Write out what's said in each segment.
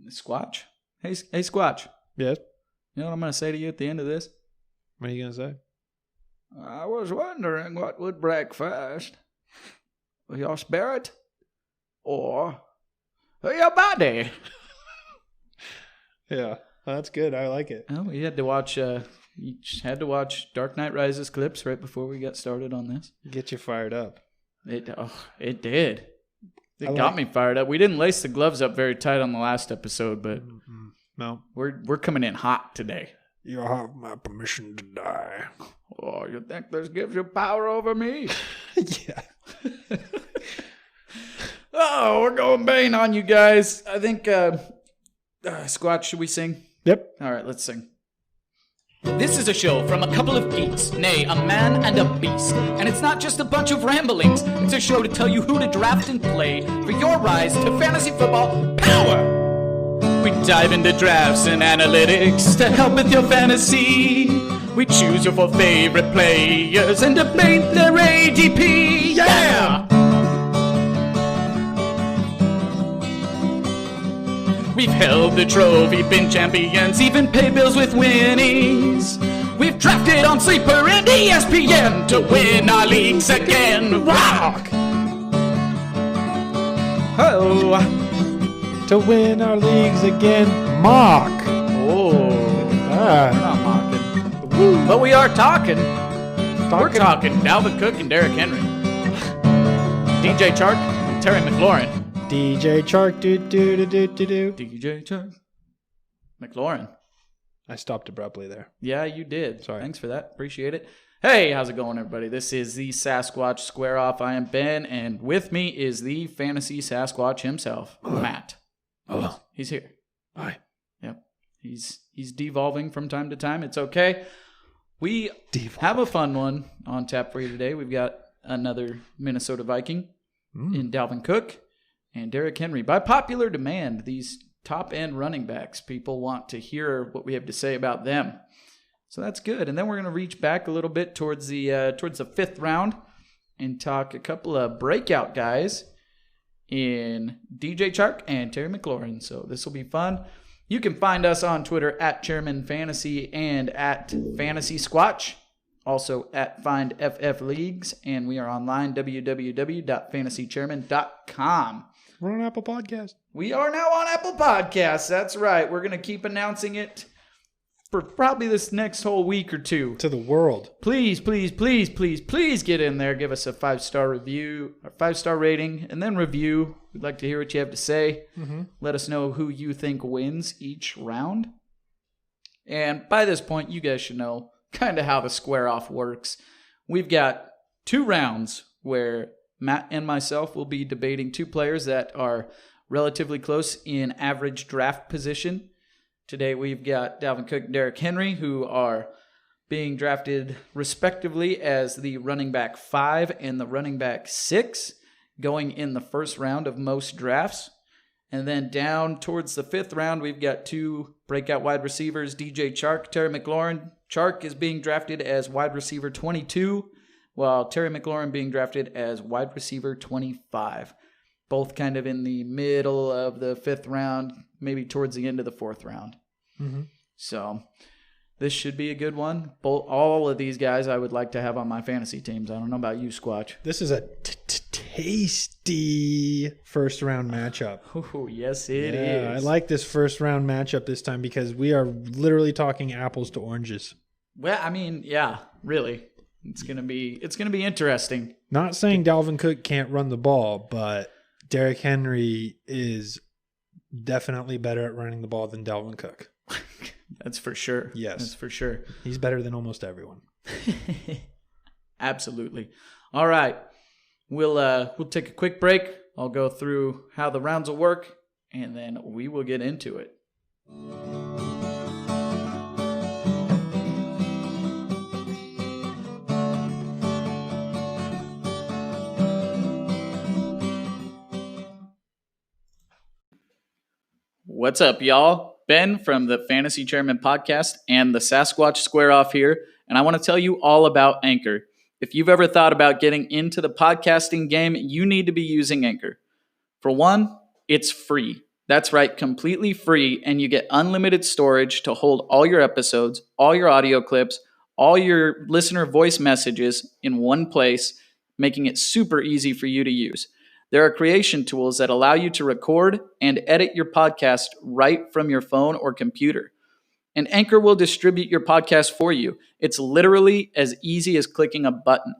Squatch. Hey, Squatch. Yes. You know what I'm going to say to you at the end of this? What are you going to say? I was wondering what would break first. Your spirit or your body? Yeah, that's good. I like it. Oh, you had to watch. You had to watch Dark Knight Rises clips right before we got started on this. Get you fired up. It did. It got me fired up. We didn't lace the gloves up very tight on the last episode, but no, we're coming in hot today. You have my permission to die. Oh, you think this gives you power over me? Yeah. Oh, we're going Bane on you guys. I think, Squatch, should we sing? Yep. All right, let's sing. This is a show from a couple of geeks, nay, a man and a beast. And it's not just a bunch of ramblings. It's a show to tell you who to draft and play for your rise to fantasy football power. We dive into drafts and analytics to help with your fantasy. We choose your 4 favorite players and debate their ADP. Yeah! We've held the trophy, been champions, even paid bills with winnings. We've drafted on Sleeper and ESPN to win our leagues again. Rock! Oh! To win our leagues again, mock. Oh, we're not mocking. Woo. But we are talking. We're talking Dalvin Cook and Derrick Henry. DJ Chark and Terry McLaurin. DJ Chark, do. DJ Chark. McLaurin. I stopped abruptly there. Yeah, you did. Sorry. Thanks for that. Appreciate it. Hey, how's it going, everybody? This is the Sasquatch Square Off. I am Ben, and with me is the Fantasy Sasquatch himself, Matt. Hello. He's here. Hi. Yep. He's devolving from time to time. It's okay. We have a fun one on tap for you today. We've got another Minnesota Viking in Dalvin Cook and Derrick Henry. By popular demand, these top-end running backs, people want to hear what we have to say about them. So that's good. And then we're going to reach back a little bit towards the 5th round and talk a couple of breakout guys in DJ Chark and Terry McLaurin. So this will be fun. You can find us on Twitter at Chairman Fantasy and at Fantasy Squatch. Also at Find FF Leagues. And we are online, www.fantasychairman.com. We're on Apple Podcasts. We are now on Apple Podcasts. That's right. We're going to keep announcing it for probably this next whole week or two. To the world. Please get in there. Give us a 5-star review, a 5-star rating, and then review. We'd like to hear what you have to say. Let us know who you think wins each round. And by this point, you guys should know kind of how the square off works. We've got 2 rounds where Matt and myself will be debating 2 players that are relatively close in average draft position. Today we've got Dalvin Cook and Derrick Henry, who are being drafted respectively as the running back 5 and the running back 6, going in the first round of most drafts. And then down towards the 5th round, we've got 2 breakout wide receivers, DJ Chark, Terry McLaurin. Chark is being drafted as wide receiver 22, while Terry McLaurin being drafted as wide receiver 25. Both kind of in the middle of the 5th round, maybe towards the end of the 4th round. So this should be a good one. All of these guys I would like to have on my fantasy teams. I don't know about you, Squatch. This is a tasty first round matchup. Oh, yes, it is. I like this first round matchup this time because we are literally talking apples to oranges. Well, I mean, yeah, really. It's gonna be interesting. Not saying Dalvin Cook can't run the ball, but Derrick Henry is definitely better at running the ball than Dalvin Cook. That's for sure. Yes. That's for sure. He's better than almost everyone. Absolutely. All right. We'll take a quick break. I'll go through how the rounds will work, and then we will get into it. What's up, y'all? Ben from the Fantasy Chairman Podcast and the Sasquatch Square Off here, and I want to tell you all about Anchor. If you've ever thought about getting into the podcasting game, you need to be using Anchor. For one, it's free. That's right, completely free, and you get unlimited storage to hold all your episodes, all your audio clips, all your listener voice messages in one place, making it super easy for you to use. There are creation tools that allow you to record and edit your podcast right from your phone or computer. And Anchor will distribute your podcast for you. It's literally as easy as clicking a button.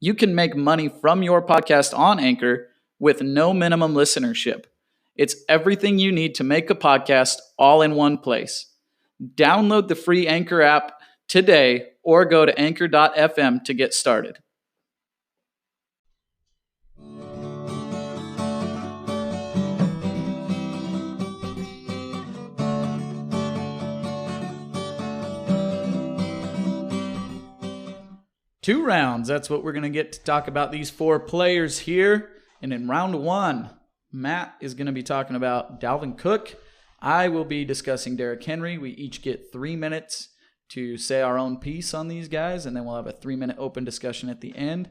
You can make money from your podcast on Anchor with no minimum listenership. It's everything you need to make a podcast all in one place. Download the free Anchor app today or go to anchor.fm to get started. Two rounds. That's what we're going to get to talk about these four players here. And in round one, Matt is going to be talking about Dalvin Cook. I will be discussing Derrick Henry. We each get 3 minutes to say our own piece on these guys, and then we'll have a 3-minute open discussion at the end.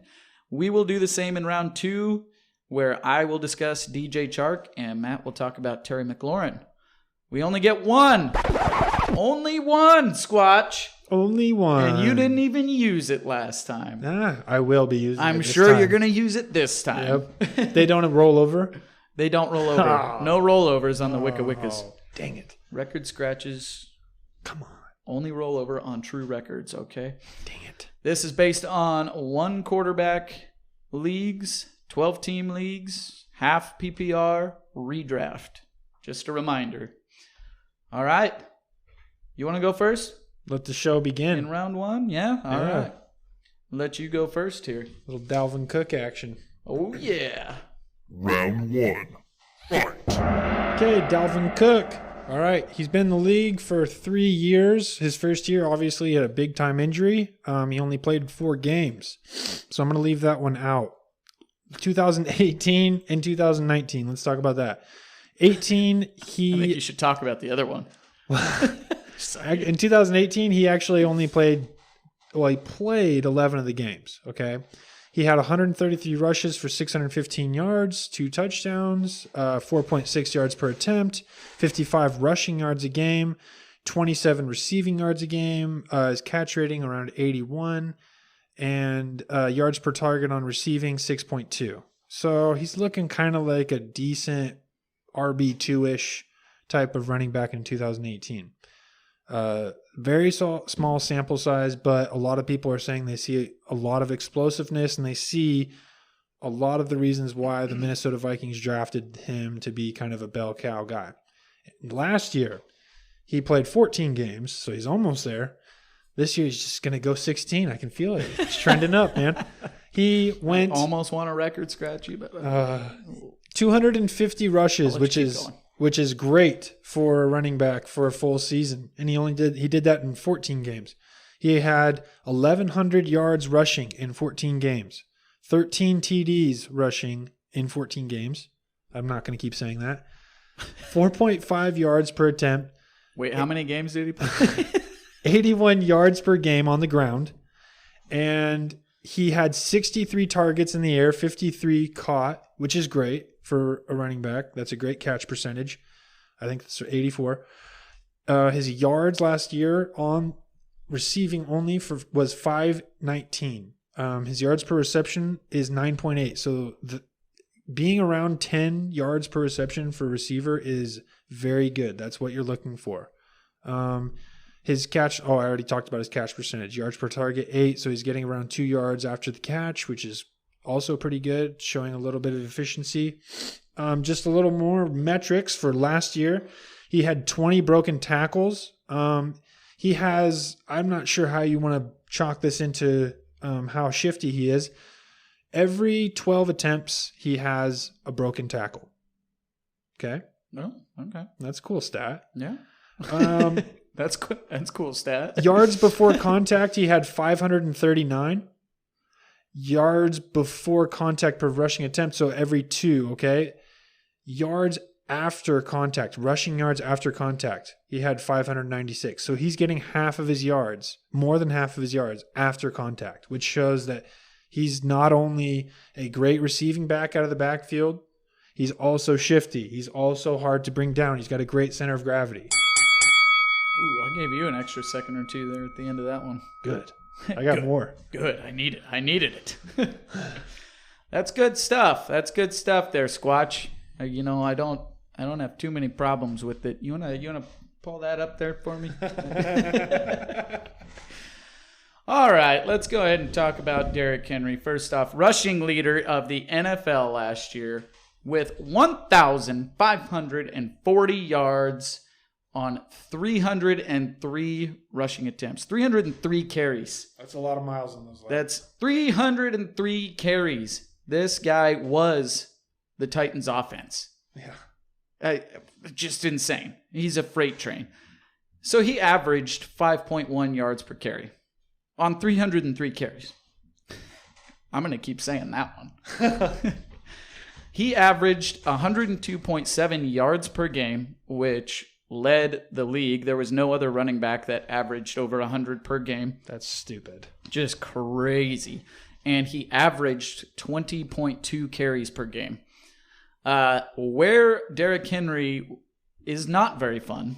We will do the same in round two, where I will discuss DJ Chark, and Matt will talk about Terry McLaurin. We only get one. Only one, Squatch. Only one. And you didn't even use it last time. I will be using it I'm this sure time. you're going to use it this time. Yep. They don't roll over? They don't roll over. No rollovers on the Wicca Wickas. Dang it. Record scratches. Come on. Only roll over on true records, okay? Dang it. This is based on 1 quarterback leagues, 12-team leagues, half PPR, redraft. Just a reminder. All right. You want to go first? Let the show begin. In round one? Yeah? All right. I'll let you go first here. Little Dalvin Cook action. Oh, yeah. Round one. Fight. Okay, Dalvin Cook. All right. He's been in the league for 3 years. His first year, obviously, he had a big-time injury. He only played 4 games. So I'm going to leave that one out. 2018 and 2019. Let's talk about that. 18, I think you should talk about the other one. In 2018, he actually only played 11 of the games, okay? He had 133 rushes for 615 yards, 2 touchdowns, 4.6 yards per attempt, 55 rushing yards a game, 27 receiving yards a game, his catch rating around 81, and yards per target on receiving 6.2. So he's looking kind of like a decent RB2-ish type of running back in 2018. Very small sample size, but a lot of people are saying they see a lot of explosiveness and they see a lot of the reasons why the Minnesota Vikings drafted him to be kind of a bell cow guy. Last year, he played 14 games, so he's almost there. This year, he's just going to go 16. I can feel it. It's trending up, man. He went... Almost won a record scratchy, but... 250 rushes, which is great for a running back for a full season. And he did that in 14 games. He had 1,100 yards rushing in 14 games, 13 TDs rushing in 14 games. I'm not going to keep saying that. 4.5 yards per attempt. Wait, how many games did he play? 81 yards per game on the ground. And he had 63 targets in the air, 53 caught, which is great for a running back. That's a great catch percentage. I think that's 84. His yards last year on receiving only was 519. His yards per reception is 9.8. So being around 10 yards per reception for a receiver is very good. That's what you're looking for. His catch, I already talked about his catch percentage. Yards per target, 8. So he's getting around 2 yards after the catch, which is also pretty good, showing a little bit of efficiency. Just a little more metrics for last year. He had 20 broken tackles. He has, I'm not sure how you want to chalk this into how shifty he is. Every 12 attempts, he has a broken tackle. Okay? No, okay. That's a cool stat. Yeah. That's cool stat. Yards before contact, he had 539. Yards before contact per rushing attempt, so every 2, okay? Yards after contact, rushing yards after contact, he had 596. So he's getting half of his yards, more than half of his yards after contact, which shows that he's not only a great receiving back out of the backfield, He's also shifty. He's also hard to bring down. He's got a great center of gravity. Ooh, I gave you an extra second or two there at the end of that one. Good. I got more. Good. I needed it. That's good stuff. That's good stuff there, Squatch. I don't have too many problems with it. You wanna pull that up there for me? All right, let's go ahead and talk about Derrick Henry. First off, rushing leader of the NFL last year with 1,540 yards on 303 rushing attempts, 303 carries. That's a lot of miles on those legs. That's 303 carries. This guy was the Titans' offense. Yeah. Just insane. He's a freight train. So he averaged 5.1 yards per carry on 303 carries. I'm going to keep saying that one. He averaged 102.7 yards per game, which led the league. There was no other running back that averaged over 100 per game. That's stupid. Just crazy. And he averaged 20.2 carries per game. Where Derrick Henry is not very fun.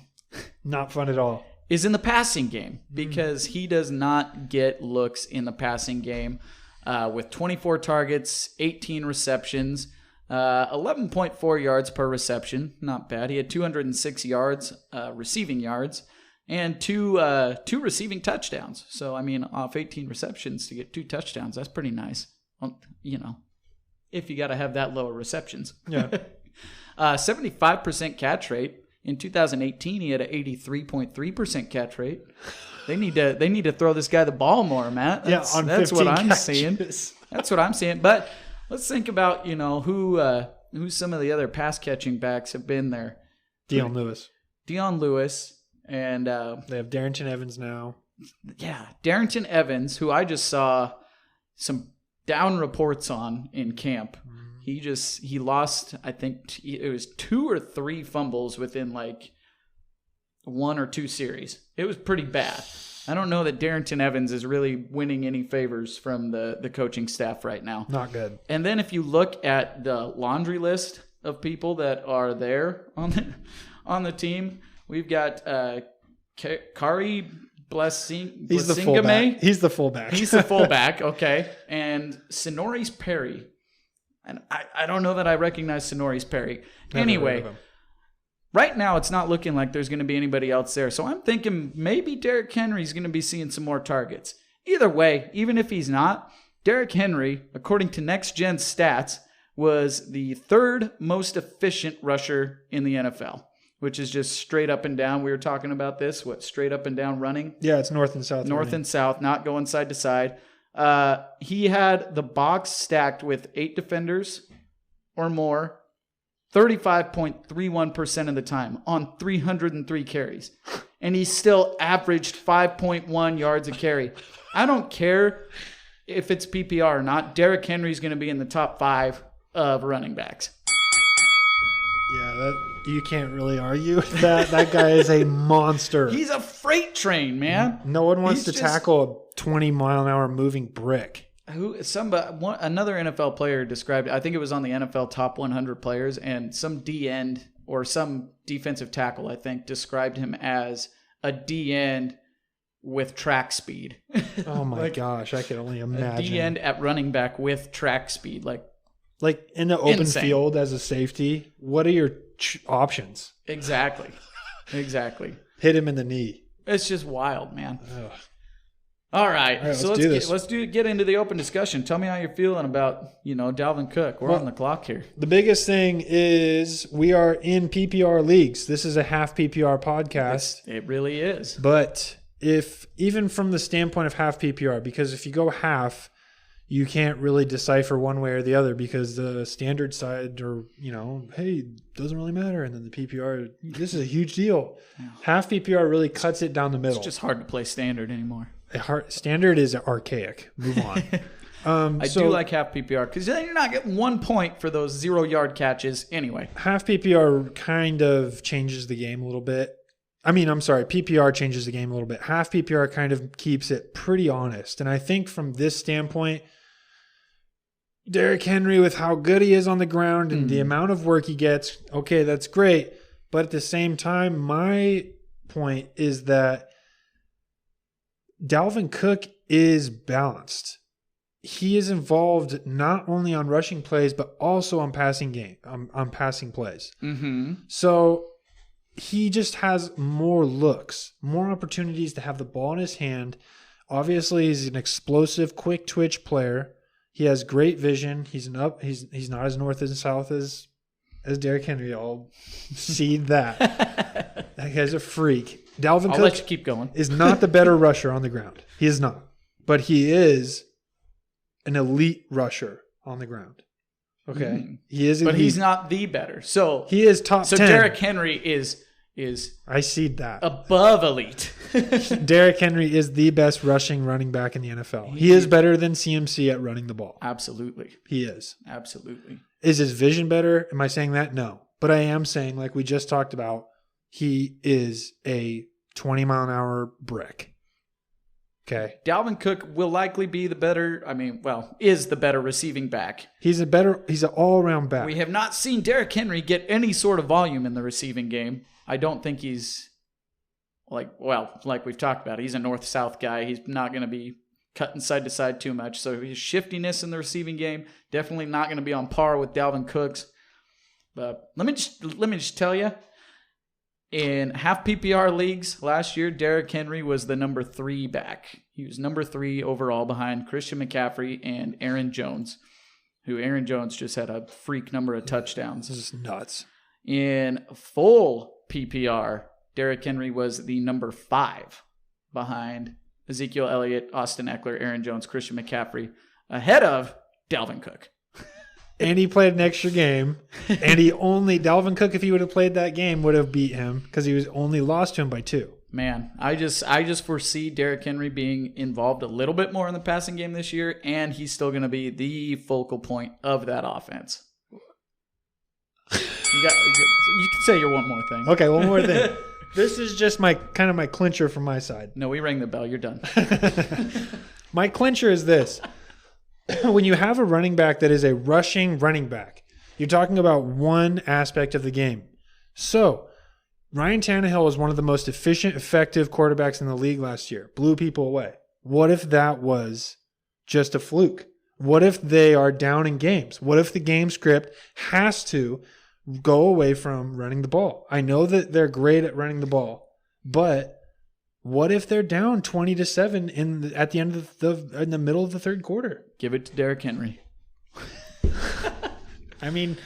Not fun at all. Is in the passing game, because he does not get looks in the passing game. With 24 targets, 18 receptions, 11.4 yards per reception. Not bad. He had 206 yards, receiving yards, and two receiving touchdowns. So, off 18 receptions to get 2 touchdowns, that's pretty nice. If you got to have that low of receptions. Yeah. 75% catch rate. In 2018, he had an 83.3% catch rate. They need to throw this guy the ball more, Matt. That's what I'm catches. seeing. That's what I'm seeing. But let's think about who some of the other pass catching backs have been there. Dion Lewis, and they have Darrington Evans now. Yeah, Darrington Evans, who I just saw some down reports on in camp. He lost, I think it was 2 or 3 fumbles within like 1 or 2 series. It was pretty bad. I don't know that Darrington Evans is really winning any favors from the coaching staff right now. Not good. And then if you look at the laundry list of people that are there on the team, we've got Kari Blessing. He's the fullback. He's the fullback. Okay. And Sonoris Perry. And I don't know that I recognize Sonoris Perry. Anyway, right now it's not looking like there's going to be anybody else there. So I'm thinking maybe Derrick Henry's going to be seeing some more targets. Either way, even if he's not, Derrick Henry, according to Next Gen Stats, was the 3rd most efficient rusher in the NFL, which is just straight up and down. We were talking about this, straight up and down running? Yeah, it's north and south. North and south, not going side to side. He had the box stacked with 8 defenders or more 35.31% of the time on 303 carries. And he still averaged 5.1 yards a carry. I don't care if it's PPR or not. Derrick Henry's going to be in the top 5 of running backs. Yeah, you can't really argue with that. That guy is a monster. He's a freight train, man. No one wants to tackle a 20-mile-an-hour moving brick. Another NFL player described it. I think it was on the NFL Top 100 Players, and some D-end or some defensive tackle, I think, described him as a D-end with track speed. Oh, my gosh. I can only imagine. A D-end at running back with track speed. Like in the open field as a safety, what are your options? Exactly. Hit him in the knee. It's just wild, man. Ugh. All right, so let's get into the open discussion. Tell me how you're feeling about Dalvin Cook. We're on the clock here. The biggest thing is we are in PPR leagues. This is a half PPR podcast. It really is. But even from the standpoint of half PPR, because if you go half, you can't really decipher one way or the other, because the standard side or, hey, doesn't really matter. And then the PPR, this is a huge deal. Yeah. Half PPR really cuts it down the middle. It's just hard to play standard anymore. Standard is archaic. Move on. I do like half PPR because then you're not getting 1 point for those 0-yard catches anyway. Half PPR kind of changes the game a little bit. PPR changes the game a little bit. Half PPR kind of keeps it pretty honest. And I think from this standpoint, Derrick Henry, with how good he is on the ground and the amount of work he gets, okay, that's great. But at the same time, my point is that Dalvin Cook is balanced. He is involved not only on rushing plays, but also on passing plays. Mm-hmm. So he just has more looks, more opportunities to have the ball in his hand. Obviously, he's an explosive, quick twitch player. He has great vision. He's not as north and south as Derrick Henry. I'll cede that. That guy's a freak. Dalvin Cook let you keep going. is not the better rusher on the ground. He is not. But he is an elite rusher on the ground. Okay? He is elite. But he's not the better. So he is top 10. So Derrick Henry is I cede that. Above elite. Derrick Henry is the best rushing running back in the NFL. He is better than CMC at running the ball. Absolutely. He is. Absolutely. Is his vision better? Am I saying that? No. But I am saying, like we just talked about, he is a 20-mile-an-hour brick. Okay. Dalvin Cook will likely be the better, is the better receiving back. He's an all-around back. We have not seen Derrick Henry get any sort of volume in the receiving game. I don't think he's like we've talked about, he's a north-south guy. He's not going to be cutting side to side too much. So his shiftiness in the receiving game, definitely not going to be on par with Dalvin Cook's. But let me just tell you, in half PPR leagues last year, Derrick Henry was the number 3 back. He was number 3 overall behind Christian McCaffrey and Aaron Jones, who Aaron Jones just had a freak number of touchdowns. This is nuts. In full PPR, Derrick Henry was the number 5 behind Ezekiel Elliott, Austin Eckler, Aaron Jones, Christian McCaffrey, ahead of Dalvin Cook. And he played an extra game. And Dalvin Cook, if he would have played that game, would have beat him because he was only lost to him by 2. Man, I just foresee Derrick Henry being involved a little bit more in the passing game this year, and he's still going to be the focal point of that offense. You can say your one more thing. Okay, one more thing. This is just my clincher from my side. No, we rang the bell. You're done. My clincher is this. When you have a running back that is a rushing running back, you're talking about one aspect of the game. So, Ryan Tannehill was one of the most efficient, effective quarterbacks in the league last year. Blew people away. What if that was just a fluke? What if they are down in games? What if the game script has to go away from running the ball? I know that they're great at running the ball, but what if they're down 20-7 at the end of in the middle of the third quarter? Give it to Derrick Henry. I mean,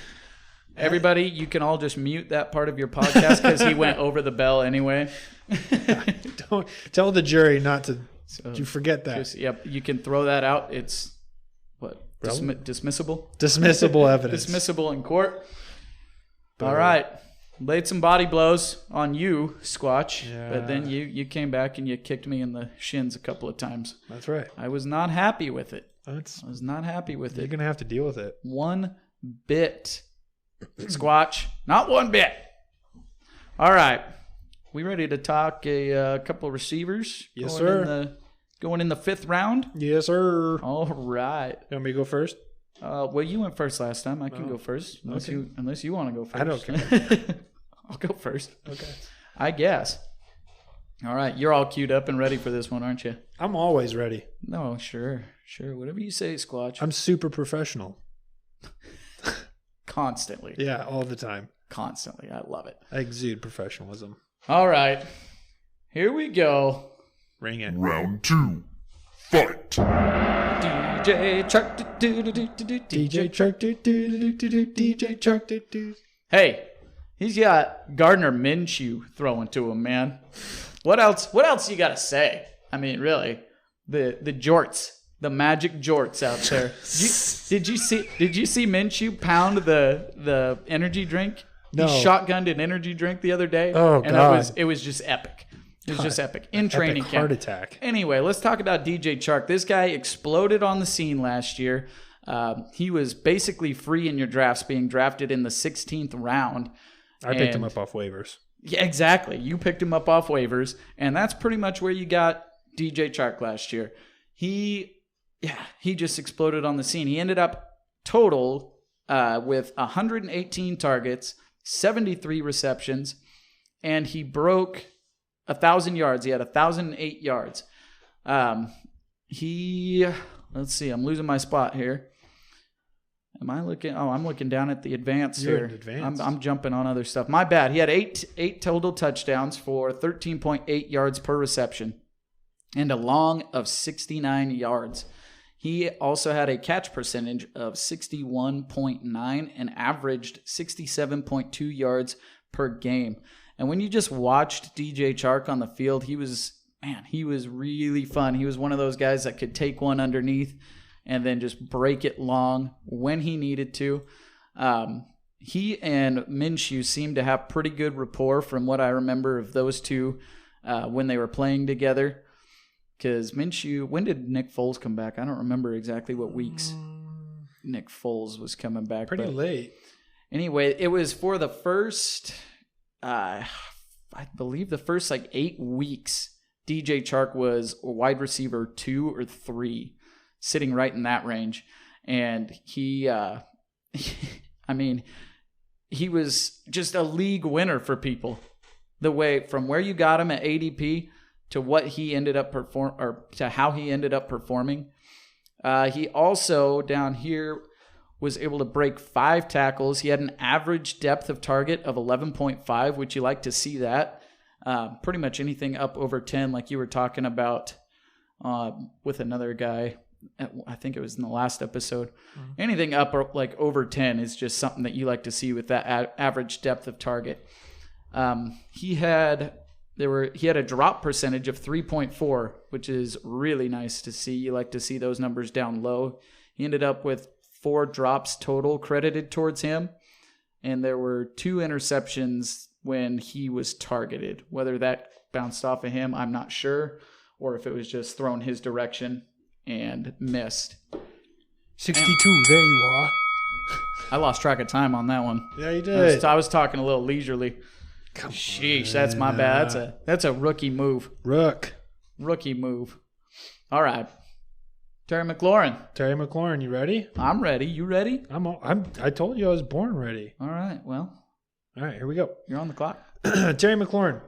everybody, you can all just mute that part of your podcast because he went over the bell anyway. Don't tell the jury not to. You forget that. Yep, you can throw that out. It's what? Dismissible? Dismissible evidence. Dismissible in court. All right. Laid some body blows on you, Squatch. Yeah. But then you came back and you kicked me in the shins a couple of times. That's right. I was not happy with it. You're going to have to deal with it. 1 bit. Squatch. Not 1 bit. All right. We ready to talk a couple of receivers? Yes, sir. Going in the 5th round? Yes, sir. All right. You want me to go first? Well, you went first last time. I can go first. Unless you want to go first. I don't care. I'll go first. Okay. I guess. All right. You're all queued up and ready for this one, aren't you? I'm always ready. No, sure. Whatever you say, Squatch. I'm super professional. Constantly. Yeah, all the time. Constantly. I love it. I exude professionalism. All right. Here we go. Ring it. Round 2. Fight. DJ Chark. DJ Chark. DJ Chark. Hey, he's got Gardner Minshew throwing to him, man. What else you got to say? I mean, really, the jorts, the magic jorts out there. Did you see Minshew pound the energy drink? No. He shotgunned an energy drink the other day. Oh, and God. it was just epic. It was just epic. In training camp. Heart attack. Anyway, let's talk about DJ Chark. This guy exploded on the scene last year. He was basically free in your drafts, being drafted in the 16th round. I picked him up off waivers. Yeah, exactly. You picked him up off waivers, and that's pretty much where you got DJ Chark last year. He just exploded on the scene. He ended up total with 118 targets, 73 receptions, and he broke 1,000 yards. He had 1,008 yards. Let's see, I'm losing my spot here. Am I looking? Oh, I'm looking down at the advanced You're here. in advanced. I'm jumping on other stuff. My bad. He had eight total touchdowns for 13.8 yards per reception and a long of 69 yards. He also had a catch percentage of 61.9 and averaged 67.2 yards per game. And when you just watched DJ Chark on the field, he was really fun. He was one of those guys that could take one underneath and then just break it long when he needed to. He and Minshew seemed to have pretty good rapport from what I remember of those two when they were playing together. Because Minshew, when did Nick Foles come back? I don't remember exactly what weeks Nick Foles was coming back. Pretty late. Anyway, it was for the first, I believe the first 8 weeks, DJ Chark was a wide receiver 2 or 3, sitting right in that range. And he, he was just a league winner for people. The way, from where you got him at ADP to what he ended up to how he ended up performing. He also, down here, was able to break 5 tackles. He had an average depth of target of 11.5, which you like to see that. Pretty much anything up over 10, like you were talking about with another guy. I think it was in the last episode. Mm-hmm. Anything up over 10 is just something that you like to see with that average depth of target. He had a drop percentage of 3.4, which is really nice to see. You like to see those numbers down low. He ended up with 4 drops total credited towards him, and there were 2 interceptions when he was targeted. Whether that bounced off of him, I'm not sure, or if it was just thrown his direction and missed. 62, there you are. I lost track of time on that one. Yeah, you did. I was talking a little leisurely. Sheesh, that's my bad. That's a rookie move. Rookie move. All right. Terry McLaurin, you ready? I'm ready. You ready? I told you I was born ready. All right. Well. All right, here we go. You're on the clock. Terry McLaurin.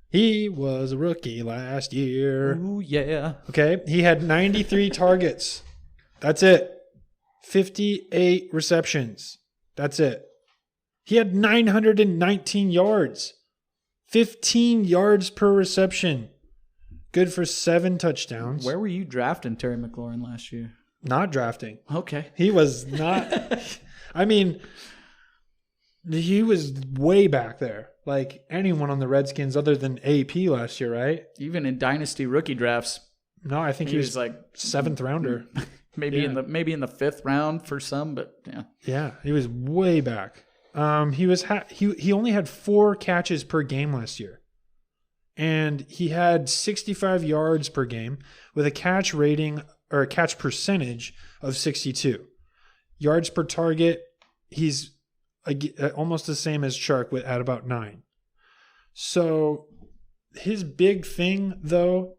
He was a rookie last year. Ooh, yeah. Okay, he had 93 targets. That's it. 58 receptions. That's it. He had 919 yards. 15 yards per reception. Good for 7 touchdowns. Where were you drafting Terry McLaurin last year? Not drafting. Okay. He was not. He was way back there. Like anyone on the Redskins other than AP last year, right? Even in dynasty rookie drafts. No, I think he was 7th rounder. maybe in the 5th round for some, but yeah. Yeah, he was way back. He only had 4 catches per game last year. And he had 65 yards per game with a catch rating or a catch percentage of 62. Yards per target, he's almost the same as Chark at about 9. So his big thing, though,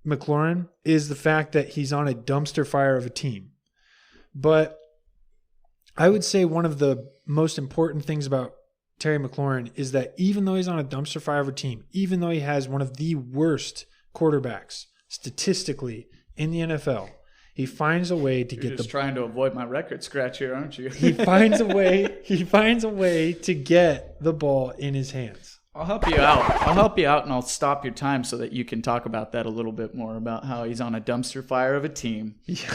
McLaurin, is the fact that he's on a dumpster fire of a team. But I would say one of the most important things about Terry McLaurin is that even though he's on a dumpster fire of a team, even though he has one of the worst quarterbacks statistically in the NFL, he finds a way to You're just trying to avoid my record scratch here, aren't you? He finds a way to get the ball in his hands. I'll help you out and I'll stop your time so that you can talk about that a little bit more, about how he's on a dumpster fire of a team. Yeah,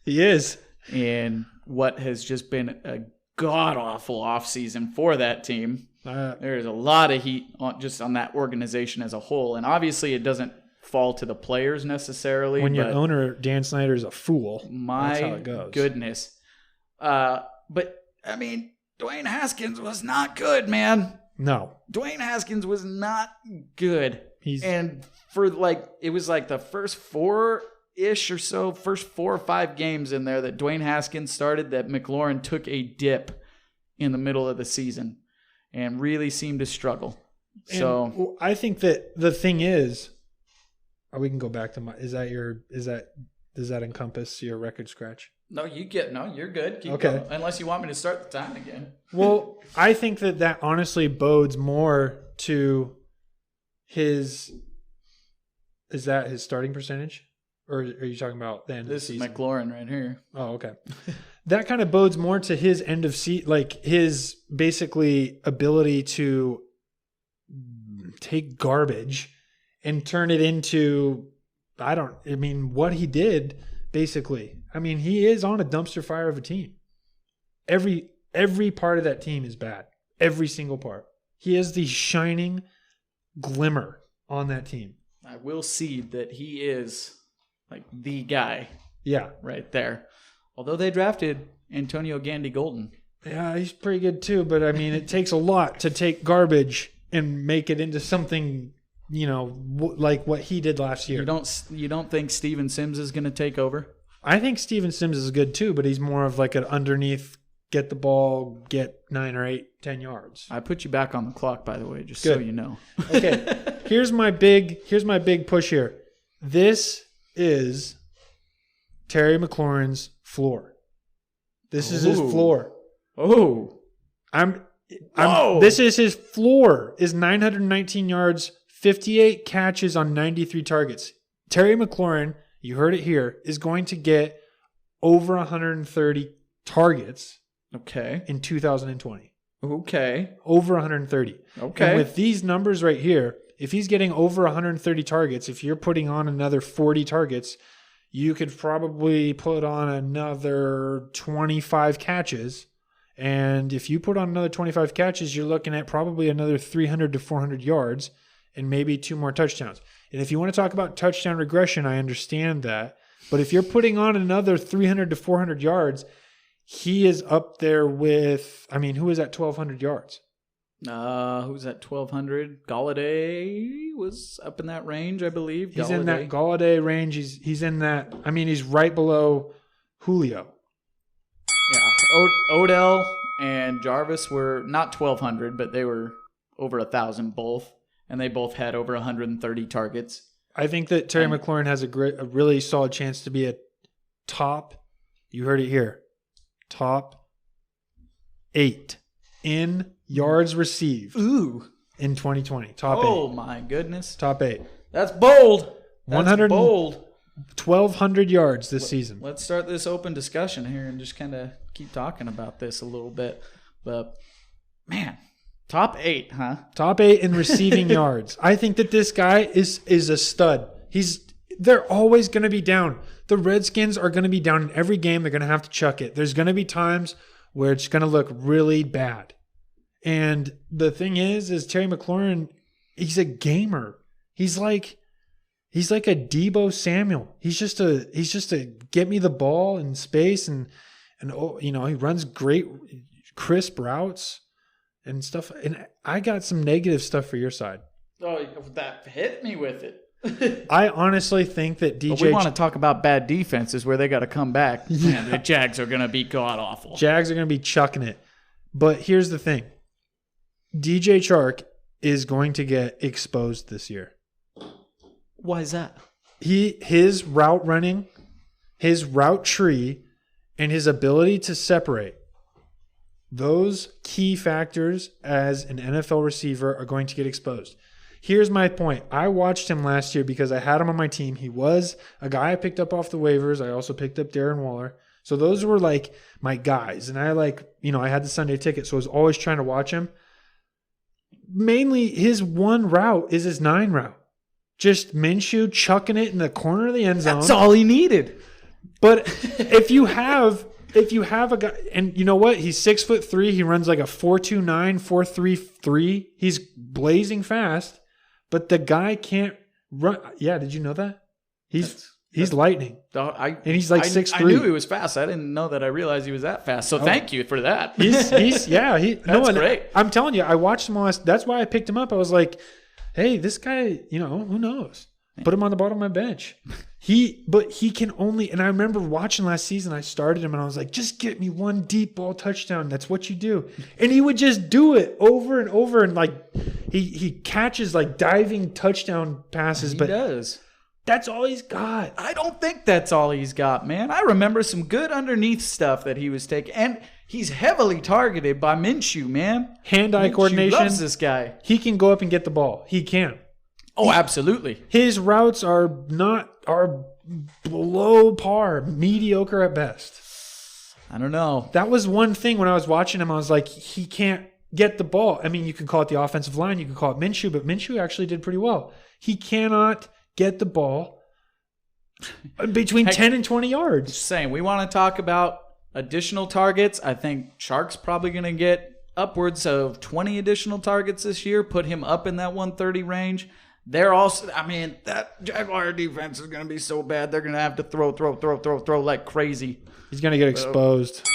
he is. And what has just been a god-awful offseason for that team. There's a lot of heat on that organization as a whole. And obviously it doesn't fall to the players necessarily. When your owner, Dan Snyder, is a fool. That's how it goes. Goodness. But, Dwayne Haskins was not good, man. No. Dwayne Haskins was not good. And for it was the first 4-ish or so, first 4 or 5 games in there that Dwayne Haskins started, that McLaurin took a dip in the middle of the season and really seemed to struggle. So I think that the thing is, we can go back to does that encompass your record scratch? No, you're good. Keep Okay. going. Unless you want me to start the time again. Well, I think that honestly bodes more to his. Is that his starting percentage? Or are you talking about the end of the This is season? McLaurin right here. Oh, okay. That kind of bodes more to his end of season, like his basically ability to take garbage and turn it into, what he did basically. I mean, he is on a dumpster fire of a team. Every part of that team is bad. Every single part. He is the shining glimmer on that team. I will cede that he is like the guy. Yeah. Right there. Although they drafted Antonio Gandy-Golden. Yeah, he's pretty good too, but I mean, it takes a lot to take garbage and make it into something, like what he did last year. You don't think Steven Sims is going to take over? I think Steven Sims is good too, but he's more of like an underneath, get the ball, get 9 or 8, 10 yards. I put you back on the clock, by the way, just so you know. Okay. Here's my big push here. This is Terry McLaurin's floor. This is his floor. Oh. This is his floor. Is 919 yards, 58 catches on 93 targets. Terry McLaurin, you heard it here, is going to get over 130 targets. Okay. In 2020. Okay. Over 130. Okay. And with these numbers right here, if he's getting over 130 targets, if you're putting on another 40 targets, you could probably put on another 25 catches. And if you put on another 25 catches, you're looking at probably another 300 to 400 yards and maybe 2 more touchdowns. And if you want to talk about touchdown regression, I understand that. But if you're putting on another 300 to 400 yards, he is up there with, who is at 1,200 yards? Who's at 1,200? Galladay was up in that range, I believe. He's in that Galladay range. He's in that. He's right below Julio. Yeah. Odell and Jarvis were not 1,200, but they were over 1,000 both, and they both had over 130 targets. I think that Terry McLaurin has a really solid chance to be a top. You heard it here. Top 8 in yards received. Ooh. In 2020. Top 8. Oh, my goodness. Top 8. That's bold. That's bold. 1,200 yards this season. Let's start this open discussion here and just kind of keep talking about this a little bit. But, man, top 8, huh? Top 8 in receiving yards. I think that this guy is a stud. They're always going to be down. The Redskins are going to be down in every game. They're going to have to chuck it. There's going to be times where it's going to look really bad. And the thing is Terry McLaurin, he's a gamer. He's like a Deebo Samuel. He's just a get me the ball in space and he runs great crisp routes and stuff. And I got some negative stuff for your side. Oh, that hit me with it. I honestly think that DJ... But we want to talk about bad defenses where they got to come back. Yeah. Man, the Jags are going to be god-awful. Jags are going to be chucking it. But here's the thing. DJ Chark is going to get exposed this year. Why is that? His route running, his route tree, and his ability to separate, those key factors as an NFL receiver are going to get exposed. Here's my point. I watched him last year because I had him on my team. He was a guy I picked up off the waivers. I also picked up Darren Waller. So those were like my guys. And I had the Sunday ticket, so I was always trying to watch him. Mainly his one route is his 9 route. Just Minshew chucking it in the corner of the end zone. That's all he needed. But if you have a guy, and you know what? He's 6'3". He runs like a 4.29, 4.33. He's blazing fast. But the guy can't run. Yeah, did you know that? He's lightning. And he's like 6'3". I knew he was fast. I didn't know that I realized he was that fast. So thank you for that. He's That's great. I'm telling you, I watched him last. That's why I picked him up. I was like, hey, this guy, who knows? Put him on the bottom of my bench. But he can only, and I remember watching last season, I started him and I was like, just get me one deep ball touchdown. That's what you do. And he would just do it over and over. And like, he catches like diving touchdown passes. He does. That's all he's got. I don't think that's all he's got, man. I remember some good underneath stuff that he was taking. And he's heavily targeted by Minshew, man. Hand-eye coordination. Loves this guy. He can go up and get the ball. He can. Oh, absolutely. His routes are below par, mediocre at best. I don't know. That was one thing when I was watching him. I was like, he can't get the ball. I mean, you can call it the offensive line. You can call it Minshew, but Minshew actually did pretty well. He cannot get the ball between 10 and 20 yards. Just saying, we want to talk about additional targets. I think Chark's probably going to get upwards of 20 additional targets this year, put him up in that 130 range. They're also, I mean, that Jaguar defense is going to be so bad. They're going to have to throw like crazy. He's going to get exposed.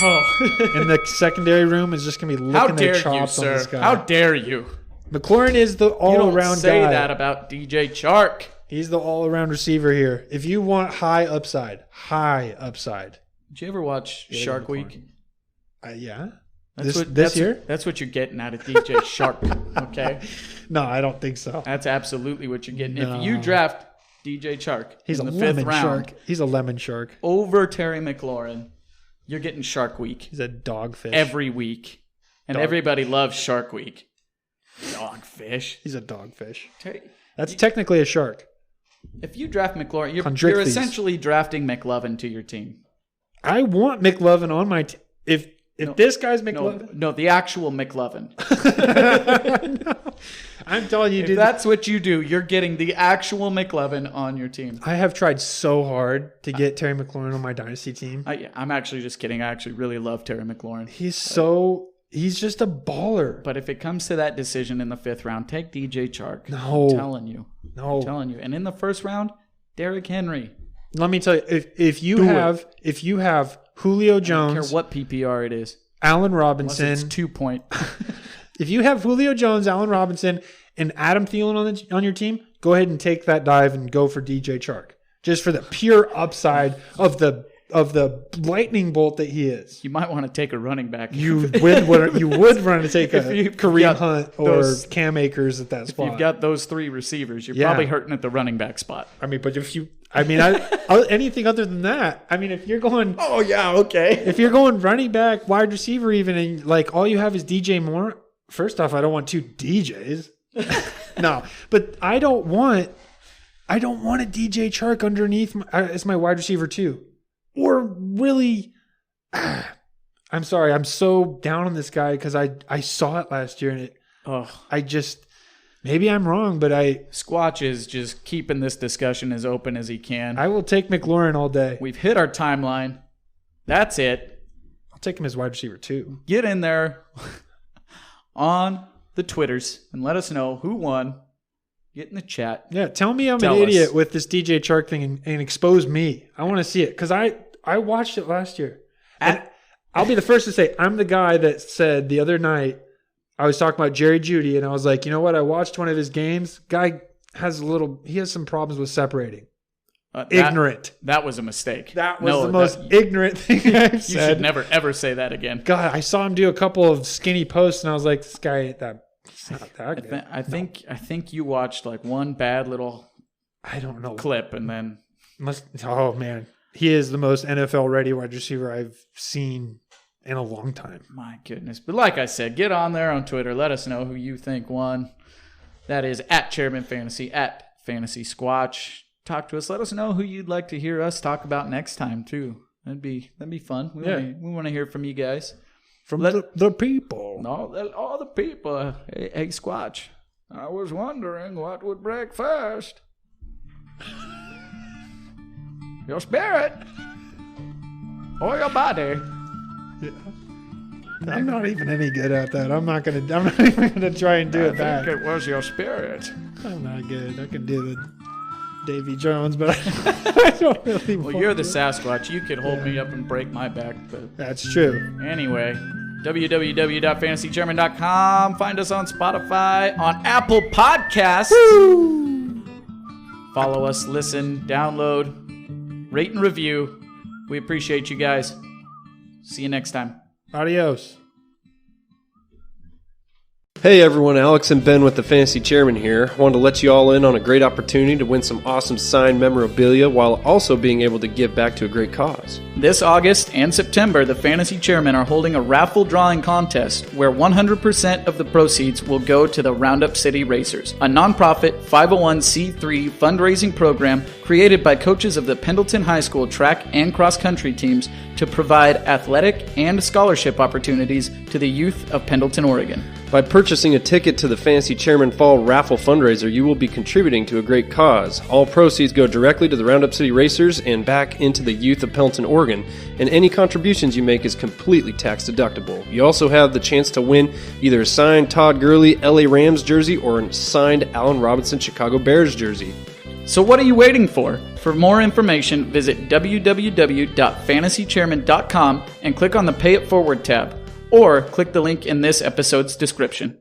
And the secondary room is just going to be licking their chops on this guy. How dare you? McLaurin is the all-around guy. You don't say that about DJ Chark. He's the all-around receiver here. If you want high upside. Did you ever watch Shark Week? Yeah. This year? That's what you're getting out of DJ Chark, okay? No, I don't think so. That's absolutely what you're getting. No. If you draft DJ Chark in the fifth round, he's a lemon shark. Over Terry McLaurin, you're getting Shark Week. He's a dogfish. Every week. And everybody loves Shark Week. Dogfish. He's a dogfish. That's technically a shark. If you draft McLaurin, you're essentially drafting McLovin to your team. I want McLovin on my team. If this guy's McLovin. No, the actual McLovin. No, I'm telling you, if that's what you do, you're getting the actual McLovin on your team. I have tried so hard to get Terry McLaurin on my dynasty team. I'm actually just kidding. I actually really love Terry McLaurin. He's just a baller. But if it comes to that decision in the 5th round, take DJ Chark. No. I'm telling you. And in the 1st round, Derrick Henry. Let me tell you, if you have Julio Jones, I don't care what PPR it is. Allen Robinson. Unless it's 2 point. If you have Julio Jones, Allen Robinson, and Adam Thielen on your team, go ahead and take that dive and go for DJ Chark. Just for the pure upside of the lightning bolt that he is. You might want to take a running back. You would want to take a Kareem Hunt or Cam Akers at that spot. If you've got those 3 receivers, you're probably hurting at the running back spot. I mean, but anything other than that, I mean, if you're going, oh yeah, okay. If you're going running back, wide receiver, even, and like all you have is DJ Moore. First off, I don't want 2 DJs. No, but I don't want a DJ Chark underneath as my wide receiver too. Or really, I'm sorry, I'm so down on this guy because I saw it last year and maybe I'm wrong, but Squatch is just keeping this discussion as open as he can. I will take McLaurin all day. We've hit our timeline. That's it. I'll take him as wide receiver too. Get in there on the Twitters and let us know who won. Get in the chat. Yeah, tell me I'm an idiot with this DJ Chark thing and expose me. I want to see it because I watched it last year. And I'll be the first to say I'm the guy that said the other night I was talking about Jerry Jeudy and I was like, you know what? I watched one of his games. Guy has some problems with separating. Ignorant. That was a mistake. That was the most ignorant thing I've said. You should never, ever say that again. God, I saw him do a couple of skinny posts, and I was like, this guy ain't that. It's not that good. I think you watched like one bad little clip, and then... Oh, man. He is the most NFL-ready wide receiver I've seen in a long time. My goodness. But like I said, get on there on Twitter. Let us know who you think won. That is at Chairman Fantasy, at Fantasy Squatch. Talk to us. Let us know who you'd like to hear us talk about next time too. That'd be fun. We want to hear from you guys, from the people. No, all the people. Hey, Squatch. I was wondering what would break first. Your spirit or your body. Yeah. I'm not even any good at that. I'm not even gonna try and do it back. I think it was your spirit. I'm not good. I can do the Davy Jones, but I don't really want you're the Sasquatch. You could hold me up and break my back. But that's true. Anyway, www.fantasygerman.com. Find us on Spotify, on Apple Podcasts. Woo! Follow us, listen, download, rate and review. We appreciate you guys. See you next time. Adios. Hey everyone, Alex and Ben with the Fantasy Chairman here. I wanted to let you all in on a great opportunity to win some awesome signed memorabilia while also being able to give back to a great cause. This August and September, the Fantasy Chairmen are holding a raffle drawing contest where 100% of the proceeds will go to the Roundup City Racers, a nonprofit 501c3 fundraising program created by coaches of the Pendleton High School track and cross country teams to provide athletic and scholarship opportunities to the youth of Pendleton, Oregon. By purchasing a ticket to the Fantasy Chairman Fall Raffle Fundraiser, you will be contributing to a great cause. All proceeds go directly to the Roundup City Racers and back into the youth of Pendleton, Oregon, and any contributions you make is completely tax deductible. You also have the chance to win either a signed Todd Gurley LA Rams jersey or a signed Allen Robinson Chicago Bears jersey. So what are you waiting for? For more information, visit www.fantasychairman.com and click on the Pay It Forward tab, or click the link in this episode's description.